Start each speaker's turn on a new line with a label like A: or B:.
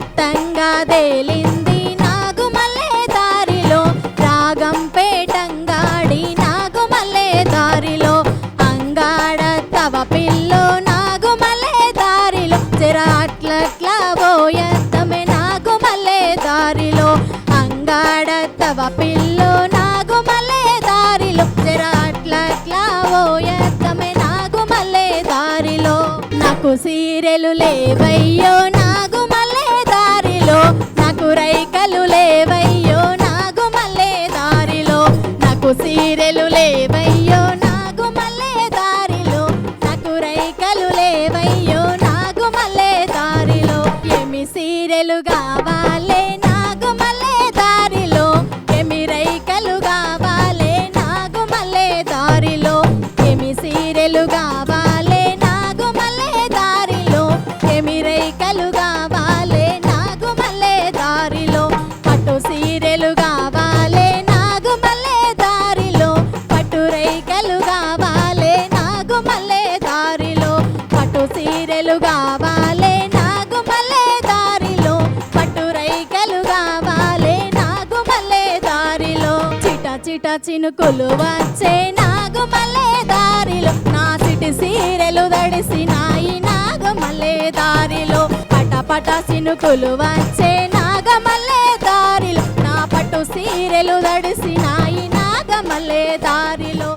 A: కొత్తంగా తేలింది నాగుమల్లె దారిలో, రాగం పేటంగాడి నాగుమల్లె దారిలో, అంగాడ తవ పిల్లో నాగుమల్లె దారిలో, జర అట్లట్లా పోయత్తమే నాగుమల్లె దారిలో, అంగాడ తవ పిల్లో నాగుమల్లె దారిలో, జర అట్లట్లా పోయత్తమే నాగుమల్లె దారిలో. నాకు సీరెలు లేవయ్యో నాగుమల్లె దారిలో, నాకు రైకలు లేవయ్యో నాగుమల్లె దారిలో, నాకు సీరెలు లేవయ్యో నాగుమల్లె దారిలో, నాకు రైకలు లేవయ్యో నాగుమల్లె దారిలో. ఏమి సీరెలు కావాలే నాగుమల్లె దారిలో, ఏమి రైకలు కావాలే నాగుమల్లె దారిలో, ఏమి సీరెలు కావాలే నాగుమల్లె దారిలో, ఏమి రైకలు కావాలే నాగుమల్లె దారిలో, పట్టు సీరెలు కావాలే నాగుమల్లె దారిలో, పట్టు రైకలు కావాలే నాగుమల్లె దారిలో, పట్టు సీరెలు కావాలే నాగుమల్లె దారిలో, పట్టు రైకలు కావాలే నాగుమల్లె దారిలో. చిట చిట చినుకులు వచ్చే నాగుమల్లె దారిలో, నా సిటి సీరెలు దడిసినాయి నాగమల్లె దారిలో, పట పట సినుకులు వచ్చే నాగమల్లె దారిలో, నా పట్టు సీరెలు దడిసినాయి నాగమల్లె దారిలో.